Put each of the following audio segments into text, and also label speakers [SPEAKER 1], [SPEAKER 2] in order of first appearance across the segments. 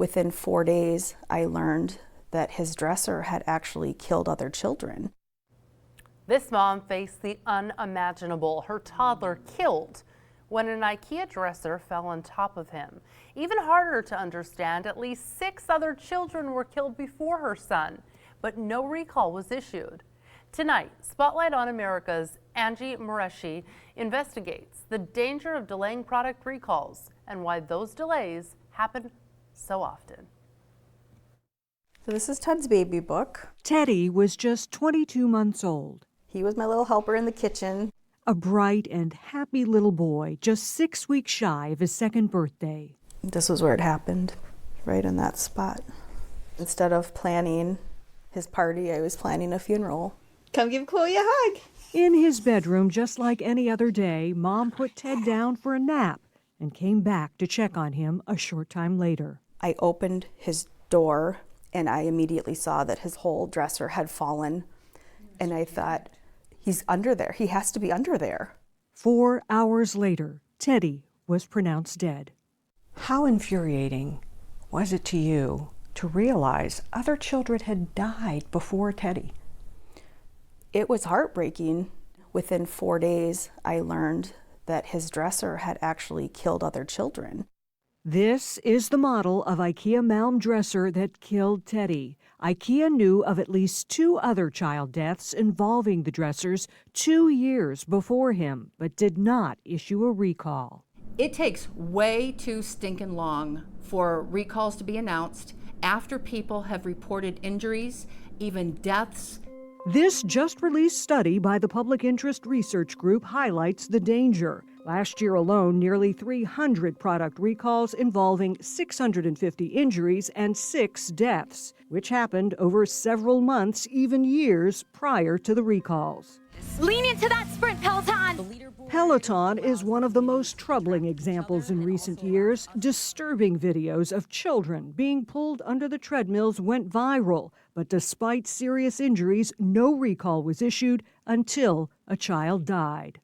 [SPEAKER 1] Within 4 days, I learned that his dresser had actually killed other children.
[SPEAKER 2] This mom faced the unimaginable. Her toddler killed when an IKEA dresser fell on top of him. Even harder to understand, at least 6 other children were killed before her son, but no recall was issued. Tonight, Spotlight on America's Angie Moreschi investigates the danger of delaying product recalls and why those delays happen so often.
[SPEAKER 1] So this is Ted's baby book.
[SPEAKER 3] Teddy was just 22 months old.
[SPEAKER 1] He was my little helper in the kitchen.
[SPEAKER 3] A bright and happy little boy, just 6 weeks shy of his 2nd birthday.
[SPEAKER 1] This was where it happened, right in that spot. Instead of planning his party, I was planning a funeral.
[SPEAKER 4] Come give Chloe a hug.
[SPEAKER 3] In his bedroom, just like any other day, Mom put Ted down for a nap and came back to check on him a short time later.
[SPEAKER 1] I opened his door and I immediately saw that his whole dresser had fallen. And I thought, he's under there. He has to be under there.
[SPEAKER 3] 4 hours later, Teddy was pronounced dead.
[SPEAKER 5] How infuriating was it to you to realize other children had died before Teddy?
[SPEAKER 1] It was heartbreaking. Within 4 days, I learned that his dresser had actually killed other children.
[SPEAKER 3] This is the model of IKEA Malm dresser that killed Teddy. IKEA knew of at least 2 other child deaths involving the dressers 2 years before him, but did not issue a recall.
[SPEAKER 4] It takes way too stinking long for recalls to be announced after people have reported injuries, even deaths.
[SPEAKER 3] This just-released study by the Public Interest Research Group highlights the danger. Last year alone, nearly 300 product recalls involving 650 injuries and 6 deaths, which happened over several months, even years prior to the recalls.
[SPEAKER 6] Lean into that sprint, Peloton!
[SPEAKER 3] Peloton is one of the most troubling examples in recent years. Disturbing videos of children being pulled under the treadmills went viral, but despite serious injuries, no recall was issued until a child died.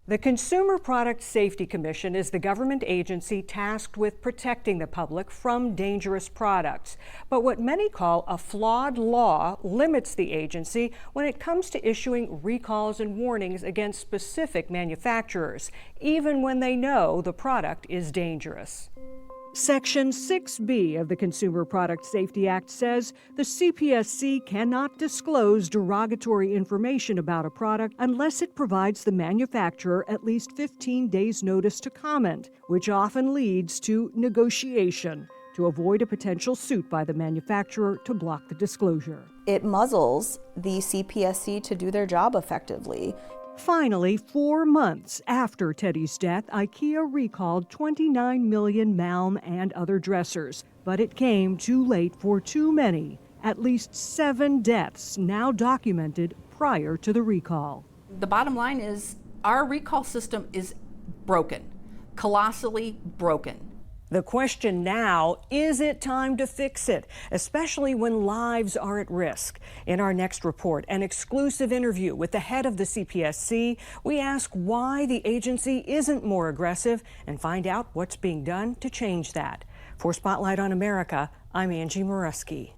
[SPEAKER 3] The Consumer Product Safety Commission is the government agency tasked with protecting the public from dangerous products. But what many call a flawed law limits the agency when it comes to issuing recalls and warnings against specific manufacturers, even when they know the product is dangerous. Section 6B of the Consumer Product Safety Act says the C.P.S.C. cannot disclose derogatory information about a product unless it provides the manufacturer at least 15 days' notice to comment, which often leads to negotiation to avoid a potential suit by the manufacturer to block the disclosure.
[SPEAKER 1] It muzzles the C.P.S.C. to do their job effectively.
[SPEAKER 3] Finally, 4 months after Teddy's death, IKEA recalled 29 million Malm and other dressers. But it came too late for too many. At least 7 deaths now documented prior to the recall.
[SPEAKER 4] The bottom line is our recall system is broken, colossally broken.
[SPEAKER 3] The question now, is it time to fix it, especially when lives are at risk? In our next report, an exclusive interview with the head of the C.P.S.C., we ask why the agency isn't more aggressive and find out what's being done to change that. For Spotlight on America, I'm Angie Moreschi.